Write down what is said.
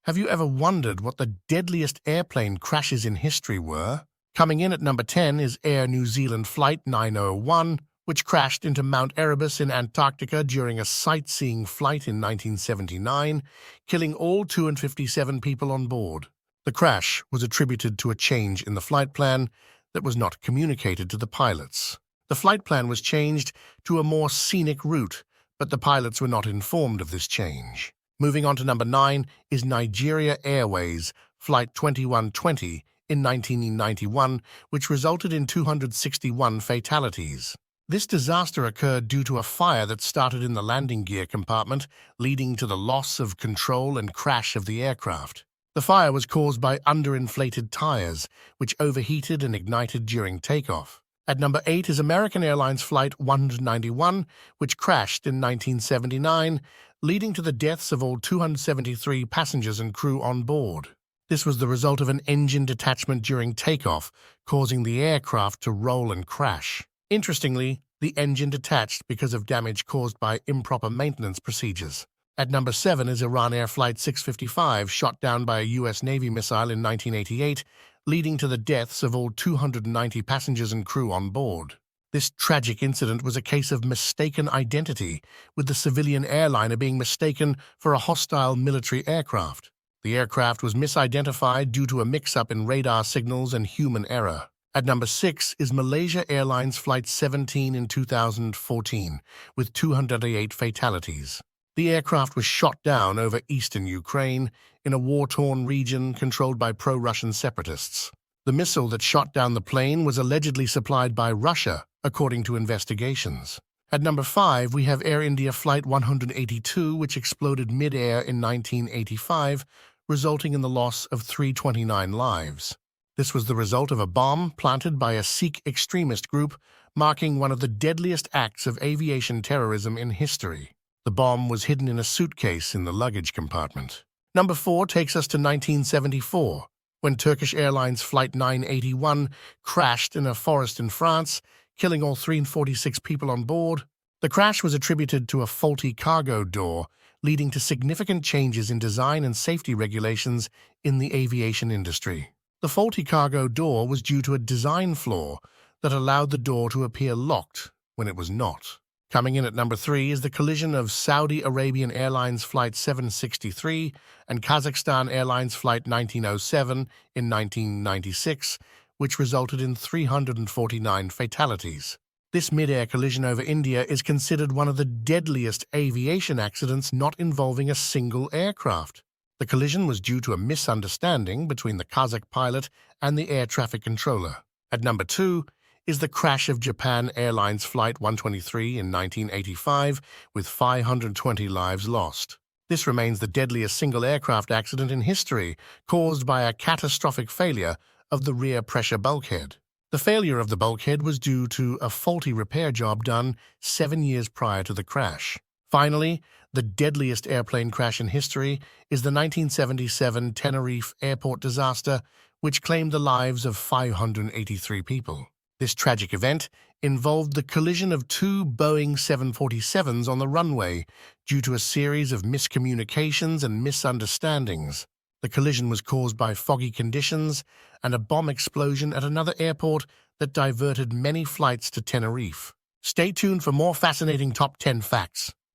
Have you ever wondered what the deadliest airplane crashes in history were? Coming in at number 10 is Air New Zealand Flight 901, which crashed into Mount Erebus in Antarctica during a sightseeing flight in 1979, killing all 257 people on board. The crash was attributed to a change in the flight plan that was not communicated to the pilots. The flight plan was changed to a more scenic route, but the pilots were not informed of this change. Moving on to number 9 is Nigeria Airways Flight 2120 in 1991, which resulted in 261 fatalities. This disaster occurred due to a fire that started in the landing gear compartment, leading to the loss of control and crash of the aircraft. The fire was caused by underinflated tires, which overheated and ignited during takeoff. At number 8 is American Airlines Flight 191, which crashed in 1979, leading to the deaths of all 273 passengers and crew on board. This was the result of an engine detachment during takeoff, causing the aircraft to roll and crash. Interestingly, the engine detached because of damage caused by improper maintenance procedures. At number 7 is Iran Air Flight 655, shot down by a U.S. Navy missile in 1988, leading to the deaths of all 290 passengers and crew on board. This tragic incident was a case of mistaken identity, with the civilian airliner being mistaken for a hostile military aircraft. The aircraft was misidentified due to a mix-up in radar signals and human error. At number 6 is Malaysia Airlines Flight 17 in 2014, with 208 fatalities. The aircraft was shot down over eastern Ukraine in a war-torn region controlled by pro-Russian separatists. The missile that shot down the plane was allegedly supplied by Russia, according to investigations. At number 5, we have Air India Flight 182, which exploded mid-air in 1985, resulting in the loss of 329 lives. This was the result of a bomb planted by a Sikh extremist group, marking one of the deadliest acts of aviation terrorism in history. The bomb was hidden in a suitcase in the luggage compartment. Number 4 takes us to 1974, when Turkish Airlines Flight 981 crashed in a forest in France, killing all 346 people on board. The crash was attributed to a faulty cargo door, leading to significant changes in design and safety regulations in the aviation industry. The faulty cargo door was due to a design flaw that allowed the door to appear locked when it was not. Coming in at number 3 is the collision of Saudi Arabian Airlines Flight 763 and Kazakhstan Airlines Flight 1907 in 1996, which resulted in 349 fatalities. This mid-air collision over India is considered one of the deadliest aviation accidents not involving a single aircraft. The collision was due to a misunderstanding between the Kazakh pilot and the air traffic controller. At number 2 is the crash of Japan Airlines Flight 123 in 1985, with 520 lives lost. This remains the deadliest single aircraft accident in history, caused by a catastrophic failure of the rear pressure bulkhead. The failure of the bulkhead was due to a faulty repair job done 7 years prior to the crash. Finally, the deadliest airplane crash in history is the 1977 Tenerife airport disaster, which claimed the lives of 583 people. This tragic event involved the collision of 2 Boeing 747s on the runway due to a series of miscommunications and misunderstandings. The collision was caused by foggy conditions and a bomb explosion at another airport that diverted many flights to Tenerife. Stay tuned for more fascinating top 10 facts.